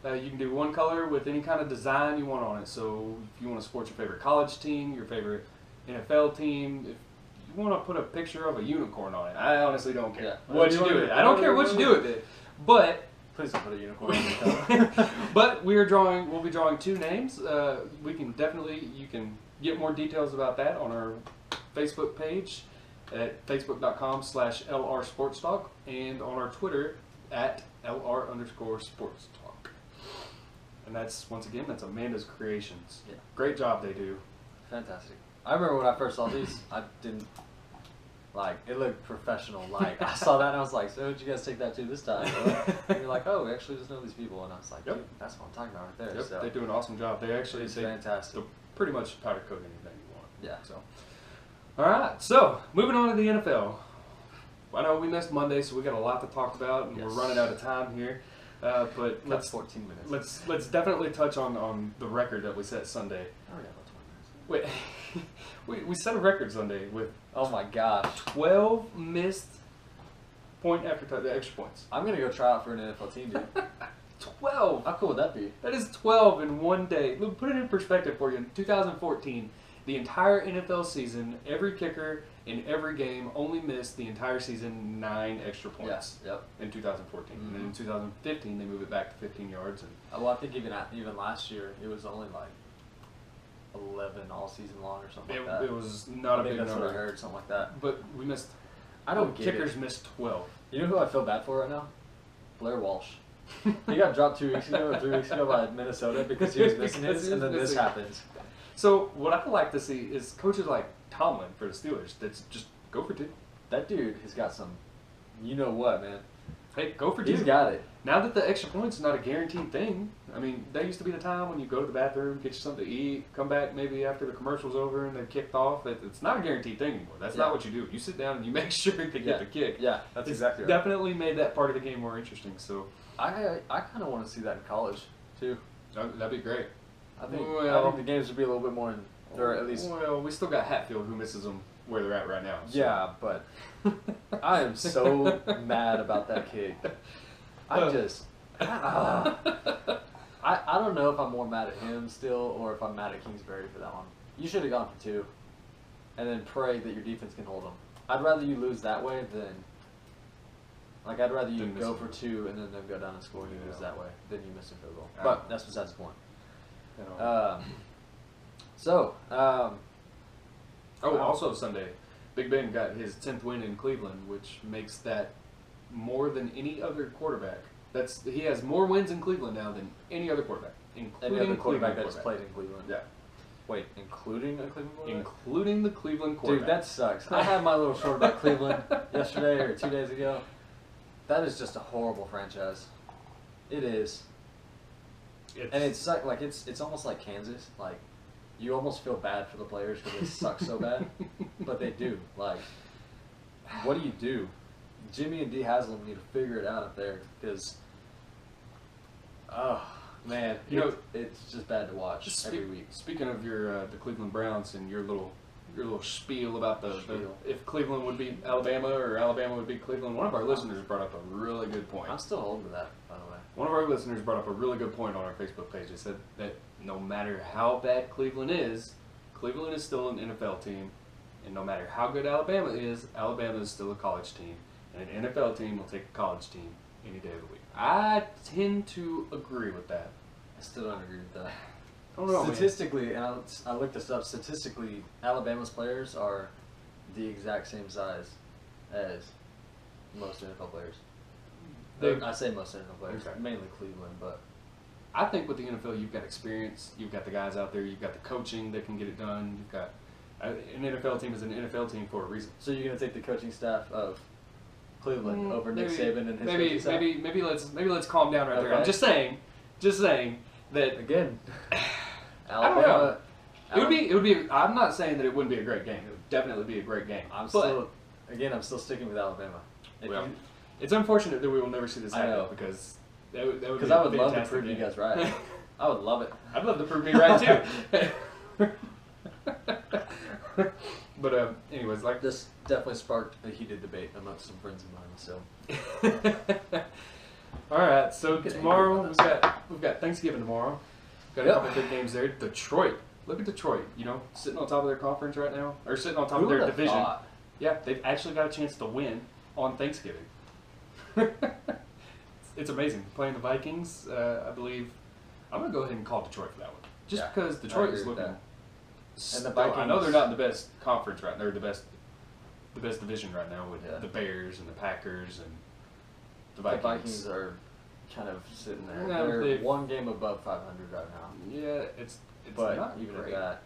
You can do one color with any kind of design you want on it. So if you want to support your favorite college team, your favorite NFL team, if you want to put a picture of a unicorn on it, I honestly don't care what you do with it. I don't care what you do with it. But please don't put a unicorn in the cup. but we'll be drawing 2 names. You can get more details about that on our Facebook page at facebook.com/LR Sports Talk and on our Twitter at LR_Sports Talk. And that's Amanda's Creations. Yeah. Great job they do. Fantastic. I remember when I first saw these, I didn't it looked professional. Like I saw that and I was like, so did you guys take that to this time? And you're like, oh, we actually just know these people, and I was like, Yep. dude, that's what I'm talking about right there. Yep, So they do an awesome job. They actually it's fantastic. they'll pretty much powder coat anything you want. Yeah. So, all right. So moving on to the NFL. I know we missed Monday, so we got a lot to talk about, and Yes. we're running out of time here. But That's 14 minutes. let's definitely touch on the record that we set Sunday. I already have about 20 minutes. Wait, we set a record Sunday with Oh my gosh. 12 missed extra points. I'm gonna go try out for an NFL team, dude. 12. How cool would that be? That is 12 in one day. Look, put it in perspective for you. In 2014, the entire NFL season, every kicker in every game only missed the entire season 9 extra points. Yeah. Yep. In 2014, and then in 2015 they move it back to 15 yards. And Well, I think even last year it was only like 11 all season long or something like that. it was not I a think big that's number. what I heard, something like that. But we missed. I don't get kickers it. missed 12. You know who I feel bad for right now? Blair Walsh. He got dropped 2 weeks ago or 3 weeks ago by Minnesota because he was missing Because his, he and was then this missing. happens. So what I like to see is coaches like Tomlin for the Steelers. That's just go for 2. That dude has got some, you know what, man. Hey, go for 2. He's got it. Now that the extra points is not a guaranteed thing, I mean, that used to be the time when you go to the bathroom, get you something to eat, come back maybe after the commercial's over and they're kicked off. It's not a guaranteed thing anymore. That's Yeah. not what you do. You sit down and you make sure to get the kick. Yeah, that's It's exactly right. definitely made that part of the game more interesting. So I kind of want to see that in college too. that'd be great. I think Well- the games would be a little bit more, or at least. Well, we still got Hatfield who misses them where they're at right now. So. Yeah, but I am so mad about that kick. I don't know if I'm more mad at him still or if I'm mad at Kingsbury for that one. You should have gone for 2 and then pray that your defense can hold them. I'd rather you lose that way than I'd rather you Than miss go a for field 2 and then them go down and score and you lose Yeah. that way than you miss a field goal. Yeah. But that's besides the point. You know. Wow. Also Sunday, Big Ben got his 10th win in Cleveland, which makes that more than any other quarterback. He has more wins in Cleveland now than any other quarterback, including Any other quarterback Cleveland that's played in Cleveland. Yeah, Wait, including a Cleveland quarterback? including the Cleveland Dude, quarterback. that sucks. I had my little short about Cleveland yesterday or 2 days ago. That is just a horrible franchise. It is. And it's like it's almost like Kansas. Like you almost feel bad for the players because they suck so bad, but they do. Like, what do you do? Jimmy and D Haslam need to figure it out up there because, oh man, it's just bad to watch every week. Speaking of your the Cleveland Browns and your little spiel about the if Cleveland would beat Alabama or Alabama would beat Cleveland, one of our listeners brought up a really good point. I'm still holding to that, by the way. One of our listeners brought up a really good point on our Facebook page. They said that no matter how bad Cleveland is still an NFL team, and no matter how good Alabama is still a college team, and an NFL team will take a college team any day of the week. I tend to agree with that. I still don't agree with that. I don't know, statistically, and I looked this up, statistically, Alabama's players are the exact same size as most NFL players. I say most NFL players, okay. Mainly Cleveland, but I think with the NFL, you've got experience, you've got the guys out there, you've got the coaching that can get it done, you've got an NFL team is an NFL team for a reason. So you're going to take the coaching staff of Cleveland over Nick Saban and his maybe coaching staff? maybe let's calm down right there. I'm just saying that again. I don't know. It would be. I'm not saying that it wouldn't be a great game. It would definitely be a great game. I'm still sticking with Alabama. It's unfortunate that we will never see this happen because that would because I would love to prove you guys right. I would love it. I'd love to prove me right too. But anyways, like this definitely sparked a heated debate amongst some friends of mine. So, all right. So tomorrow we've got Thanksgiving tomorrow. Got a couple big games there. Detroit. Look at Detroit. Sitting on top of their conference right now, or sitting on top of their division. Thought? Yeah, they've actually got a chance to win on Thanksgiving. It's amazing. Playing the Vikings, I believe. I'm gonna go ahead and call Detroit for that one, just because Detroit is looking. And the Vikings, I know they're not in the best conference right now. They're the best division right now with the Bears and the Packers and the Vikings. The Vikings are kind of sitting there. Yeah, they're one game above 500 right now. Yeah, it's but not even great. at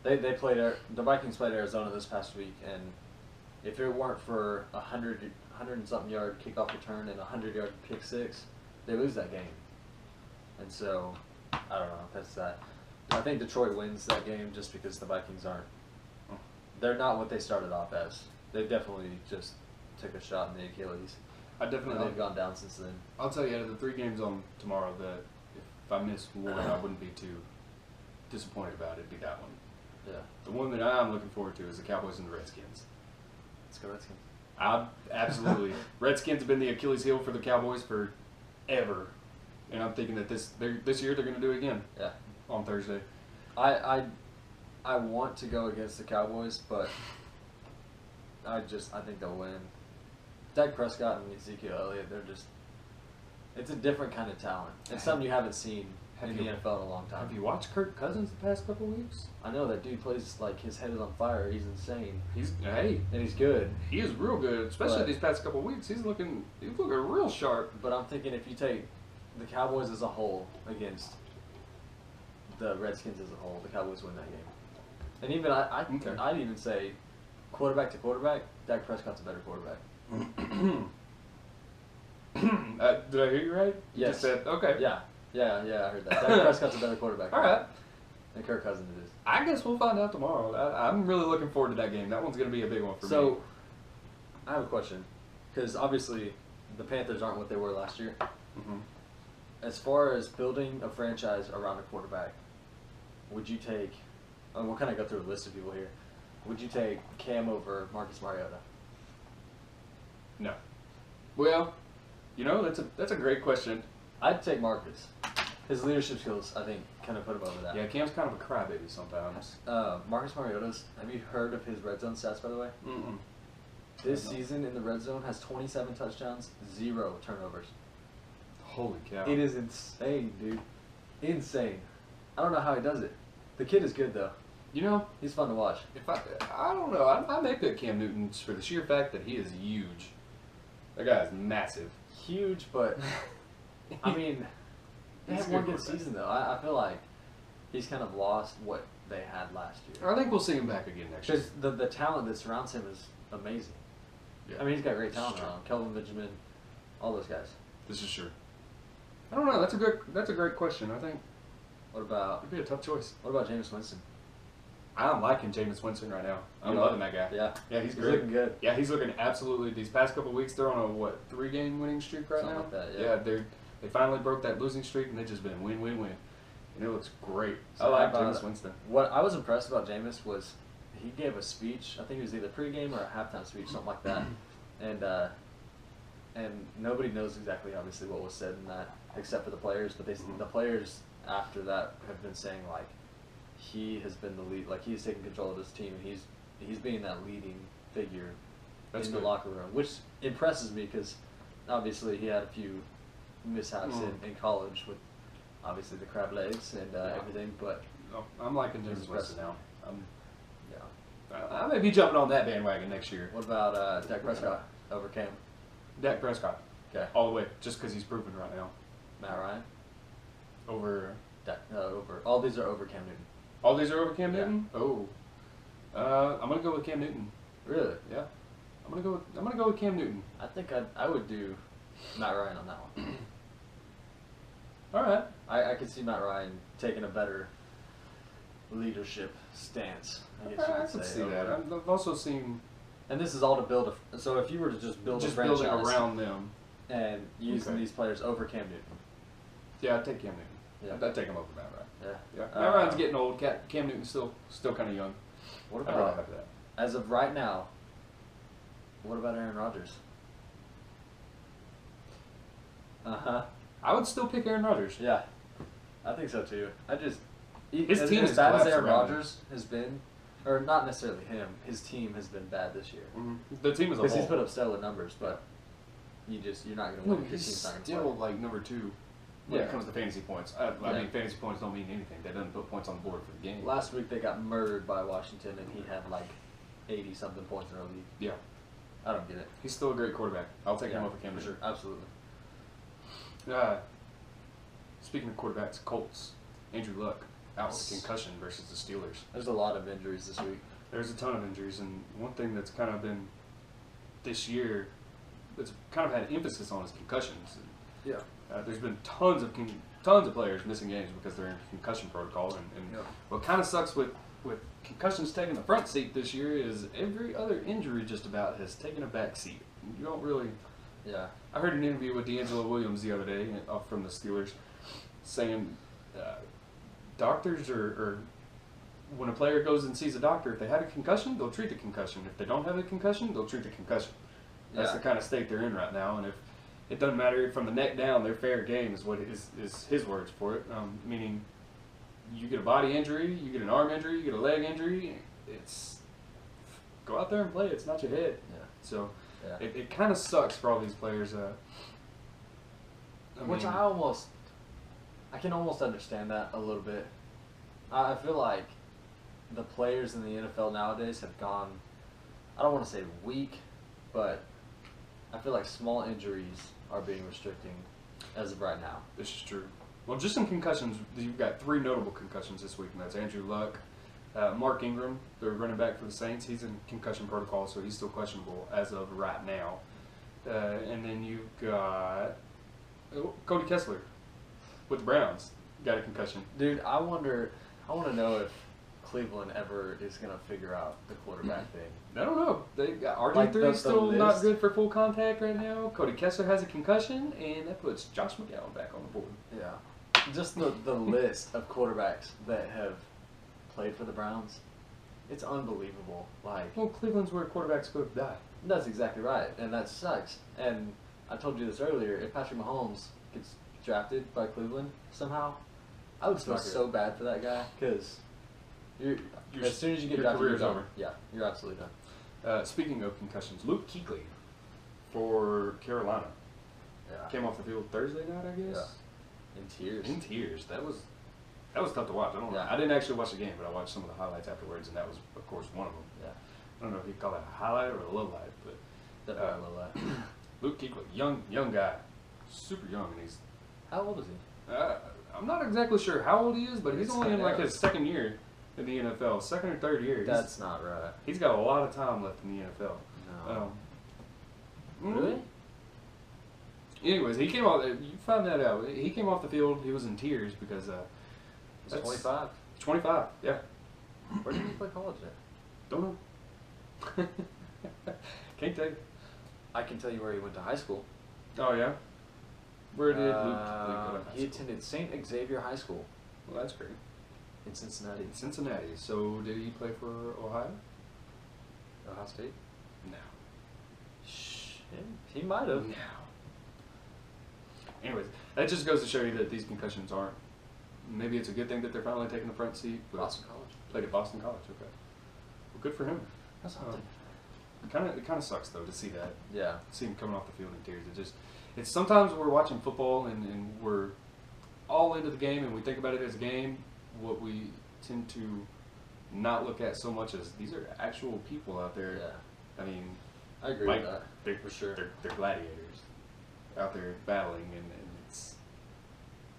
that, the Vikings played Arizona this past week, and if it weren't for 100 and something yard kickoff return and 100-yard pick six, they lose that game. And so, I don't know. That's that. I think Detroit wins that game just because the Vikings aren't. They're not what they started off as. They definitely just took a shot in the Achilles. They've gone down since then. I'll tell you, out of the 3 games on tomorrow, that if I missed one, I wouldn't be too disappointed about it. It'd be that one. Yeah. The one that I'm looking forward to is the Cowboys and the Redskins. Let's go Redskins. Absolutely. Redskins have been the Achilles heel for the Cowboys forever, and I'm thinking that this year they're going to do it again. Yeah. On Thursday. I want to go against the Cowboys, but I think they'll win. Dak Prescott and Ezekiel Elliott, it's a different kind of talent. It's something you haven't seen in the NFL in a long time. Have you watched Kirk Cousins the past couple weeks? I know that dude plays like his head is on fire. He's insane. And he's good. He is real good, especially these past couple weeks. He's looking real sharp. But I'm thinking if you take the Cowboys as a whole against the Redskins as a whole, the Cowboys win that game. And even I'd even say quarterback to quarterback, Dak Prescott's a better quarterback. Did I hear you right? Yes. You just said, okay. Yeah, I heard that. Dak Prescott's a better quarterback. All right. And Kirk Cousins is. I guess we'll find out tomorrow. I'm really looking forward to that game. That one's going to be a big one for me. So, I have a question. Because obviously, the Panthers aren't what they were last year. Mm-hmm. As far as building a franchise around a quarterback, would you take, we'll kind of go through a list of people here, would you take Cam over Marcus Mariota? No. Well, that's a great question. I'd take Marcus. His leadership skills, I think, kind of put him over that. Yeah, Cam's kind of a crybaby sometimes. Marcus Mariota's, have you heard of his red zone stats, by the way? Mm-mm. This season in the red zone has 27 touchdowns, 0 turnovers. Holy cow. It is insane, dude. Insane. I don't know how he does it. The kid is good, though. He's fun to watch. I don't know. I may pick Cam Newton for the sheer fact that he is huge. That guy is massive. Huge, but I mean, they had one good season though. I feel like he's kind of lost what they had last year. I think we'll see him back again next year. Because the talent that surrounds him is amazing. Yeah. I mean, he's got great talent around him. Kelvin Benjamin, all those guys. This is true. I don't know. That's a great question. I think What about it'd be a tough choice. What about Jameis Winston? I'm liking Jameis Winston right now. I'm You loving are? that guy. Yeah. Yeah, he's He's great. looking good. Yeah, he's looking absolutely. These past couple of weeks, they're on a 3-game winning streak right Something now. like that, yeah. They finally broke that losing streak, and they've just been win, win, win, and it looks great. So I like how about- Jameis Winston. What I was impressed about Jameis was he gave a speech. I think it was either pregame or a halftime speech, something like that. And nobody knows exactly, obviously, what was said in that, except for the players. But the players after that have been saying like he has been the lead, like he's taking control of this team, and he's being that leading figure That's in good. the locker room, which impresses me because obviously he had a few mishaps in college with obviously the crab legs and everything, but Oh, I'm liking Jameis He's Winston impressive. now. yeah. I may be jumping on that bandwagon next year. What about Dak Prescott over Cam? Dak Prescott, Okay, all the way, just because he's proven right now. Matt Ryan Over over. All these are over Cam Newton. all these are over Cam Yeah. Newton. Oh, I'm gonna go with Cam Newton. Really? Yeah, I'm gonna go with Cam Newton. I think I would do Matt Ryan on that one. All right. I could see Matt Ryan taking a better leadership stance. I guess you I could can say. see that. over- I've also seen And this is all to build a. So if you were to just build just a franchise building around them. and using Okay. these players over Cam Newton. Yeah, I'd take Cam Newton. Yeah. I'd take him over Matt Ryan. Yeah. Yeah, Matt Ryan's getting old. Cam Newton's still kind of young. What I'd rather about have that. as of right now? What about Aaron Rodgers? I would still pick Aaron Rodgers. Yeah, I think so too. His as, team as has bad as collapsed Aaron around him. Rodgers has been, or not necessarily him. His team has been bad this year The team as a because whole. he's put up stellar numbers, but you're not going to No, win if your he's team's not going to still play. like number 2 when Yeah. it comes to fantasy points. I Yeah. mean, fantasy points don't mean anything. They doesn't put points on the board for the game. Last week they got murdered by Washington, and he had like 80 something points in our league. Yeah, I don't get it. he's still a great quarterback. I'll take him Yeah, over Cam for Newton. sure, absolutely. Speaking of quarterbacks, Colts, Andrew Luck out with a concussion versus the Steelers. There's a lot of injuries this week. There's a ton of injuries, and one thing that's kind of been this year that's kind of had emphasis on is concussions. Yeah. There's been tons of players missing games because they're in concussion protocol, and Yeah. what kind of sucks with concussions taking the front seat this year is every other injury just about has taken a back seat. You don't really. Yeah. I heard an interview with D'Angelo Williams the other day from the Steelers saying doctors or when a player goes and sees a doctor, if they had a concussion, they'll treat the concussion. If they don't have a concussion, they'll treat the concussion. That's Yeah. the kind of state they're in right now, and if it doesn't matter from the neck down, they're fair game is what is his words for it. Meaning, you get a body injury, you get an arm injury, you get a leg injury, it's go out there and play. It's not your head. Yeah. So Yeah. it kind of sucks for all these players. Which I can almost understand that a little bit. I feel like the players in the NFL nowadays have gone, I don't want to say weak, but I feel like small injuries are being restricting as of right now. This is true. Well, just in concussions, you've got 3 notable concussions this week, and that's Andrew Luck, Mark Ingram, the running back for the Saints. He's in concussion protocol, so he's still questionable as of right now. And then you've got Cody Kessler with the Browns, got a concussion. Dude, I want to know if Cleveland ever is going to figure out the quarterback thing. I don't know. They got RG3 Like the still not list. good for full contact right now. Cody Kessler has a concussion, and that puts Josh McCown back on the board. Yeah. Just the list of quarterbacks that have played for the Browns, it's unbelievable. Like, Well, Cleveland's where quarterbacks go to die. that's exactly right, and that sucks. And I told you this earlier, if Patrick Mahomes gets drafted by Cleveland somehow, I would feel not good. so bad for that guy, because as soon as you get your drafted, career's you're done. over. Yeah, you're absolutely done. Speaking of concussions, Luke Kuechly for Carolina Yeah. came off the field Thursday night, I guess. In tears. In tears. That was tough to watch. Yeah. I didn't actually watch the game, but I watched some of the highlights afterwards, and that was, of course, one of them. Yeah. I don't know if you call that a highlight or a low light, but Definitely a little that. Luke Kuechly, young guy, super young, and he's. How old is he? I'm not exactly sure how old he is, but he's It's only in like kinda- his second year in the NFL, second or third year. That's not right. He's got a lot of time left in the NFL. No. Really? Anyways, he came off. You found that out. He came off the field. He was in tears because He's 25. 25. Yeah. Where did he play college at? Don't know. Can't tell you. I can tell you where he went to high school. Oh yeah. Where did Luke go to high He school? attended St. Xavier High School Well, that's great. in Cincinnati. Cincinnati. So did he play for Ohio? Ohio State? No. Shh. He might have. No. Anyways, that just goes to show you that these concussions aren't. Maybe it's a good thing that they're finally taking the front seat. But Boston College. Played at Boston College. Okay. Well, good for him. That's something. It kind of sucks though to see that. Yeah. See him coming off the field in tears. It's sometimes we're watching football and we're all into the game and we think about it as a game. What we tend to not look at so much as these are actual people out there. Yeah. I mean, I agree like, with that. they're, For sure. They're gladiators out there battling, and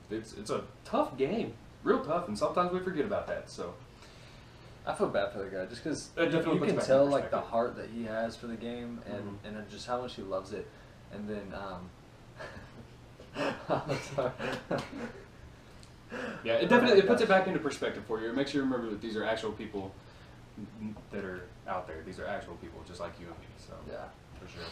it's a tough game, real tough, and sometimes we forget about that. So I feel bad for the guy just because It definitely you puts can it back tell in like the perspective. heart that he has for the game and Mhm. and then just how much he loves it. And then yeah, it definitely puts it back into perspective for you. It makes you remember that these are actual people that are out there. These are actual people just like you and me. So Yeah, for sure.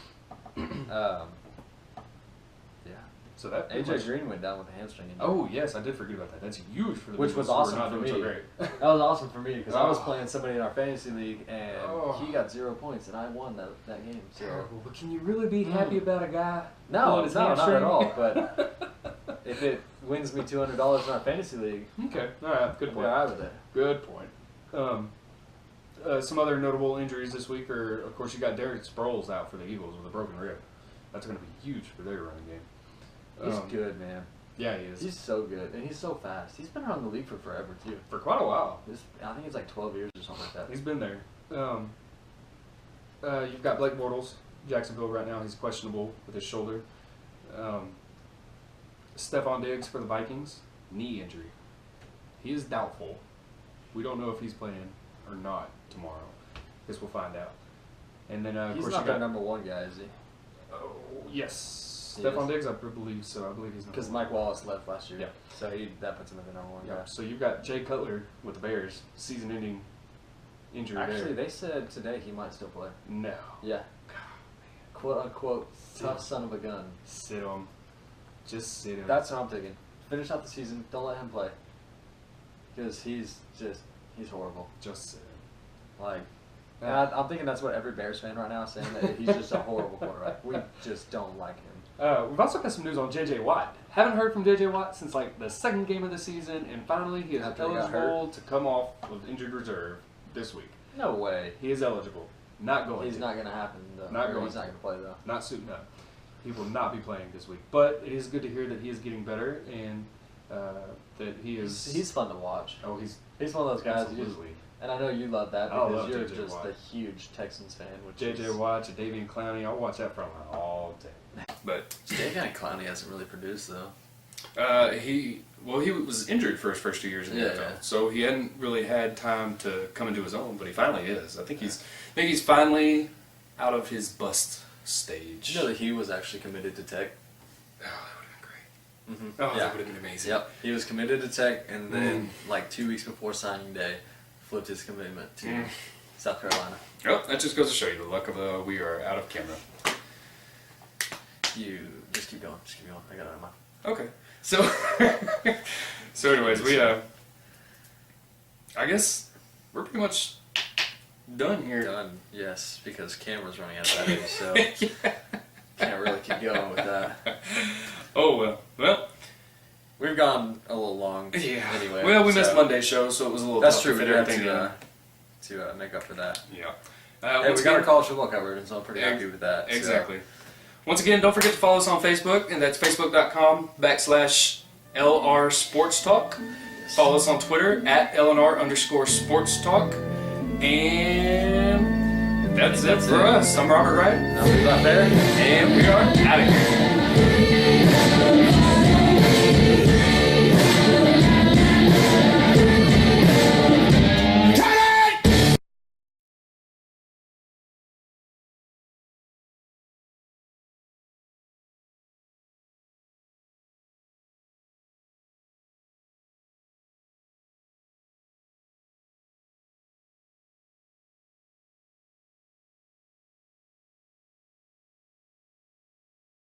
Yeah. So that pretty AJ much- Green went down with a hamstring injury. Oh yes, I did forget about that. That's huge for the Which Bengals was who are awesome not for doing me. so great. That was awesome for me because I was Oh. playing somebody in our fantasy league and Oh. he got 0 points and I won that game. So Terrible. But can you really be happy about a guy? no, pulling his not at hamstring? all. But if it wins me $200 in our fantasy league, Okay, all right, good we're point. out of it. Good point. Some other notable injuries this week are, of course, you got Derek Sproles out for the Eagles with a broken rib. That's going to be huge for their running game. He's good, man. Yeah, he is. He's so good and he's so fast. He's been around the league for forever too. For quite a while. I think it's like 12 years or something like that. He's been there. You've got Blake Bortles, Jacksonville right now. He's questionable with his shoulder. Stephon Diggs for the Vikings, knee injury. He is doubtful. We don't know if he's playing or not tomorrow. Guess we'll find out. And then, of He's course, not you their got. number one guy, is he? Oh, yes. He Stephon is? Diggs, I believe so. I believe he's Because number one. Mike Wallace left last year. Yeah. So that puts him at the number one Yeah. guy. So you've got Jay Cutler with the Bears, season-ending injury Actually, there. they said today he might still play. No. Yeah. Quote unquote, tough son of a gun. Sit him. Just sit him. That's what I'm thinking. Finish out the season. Don't let him play. Because he's horrible. Just sit him. Like, and I'm thinking that's what every Bears fan right now is saying, that he's just a horrible quarterback. We just don't like him. We've also got some news on J.J. Watt. Haven't heard from J.J. Watt since like the second game of the season, and finally he is After he got eligible to come off of injured reserve this week. No way. He is eligible. Not going He's to. not going to happen, though. Not Or going He's not to. going to play, though. Not suiting up. He will not be playing this week. But it is good to hear that he is getting better and that he is. He's fun to watch. Oh, he's He's one of those guys. absolutely. And I know you love that I because love you're J.J. just Watt. a huge Texans fan. Which J.J. is, Watt, Jadeveon Clowney. I'll watch that front line all day. But Jadeveon Clowney hasn't really produced, though. he was injured for his first 2 years in the Yeah, NFL, yeah. so he hadn't really had time to come into his own. But he finally is. I think he's finally out of his bust stage. Did you know that he was actually committed to Tech? Oh, that would have been great. Mm-hmm. Oh, that would have been amazing. Yep. He was committed to Tech, and then, like 2 weeks before signing day, flipped his commitment to South Carolina. Oh, that just goes to show you the luck of we are out of camera. You just keep going. Just keep going. I got it on my. Okay. So, anyways, we I guess we're pretty much done here. Done. Yes, because camera's running out of battery, so Yeah. can't really keep going with that. Oh well. We've gone a little long. Yeah. Anyway. Well, we so missed Monday's show, so it was a little. That's tough true. To We fit did have everything in. to make up for that. Yeah. Hey, once we got our again- college football covered, and so I'm pretty happy with that. so. Exactly. Once again, don't forget to follow us on Facebook, and that's facebook.com/LR Sports Talk. Follow us on Twitter @LNR_Sports Talk. And that's it for us. I'm Robert Wright. Now we got there. And we are out of here.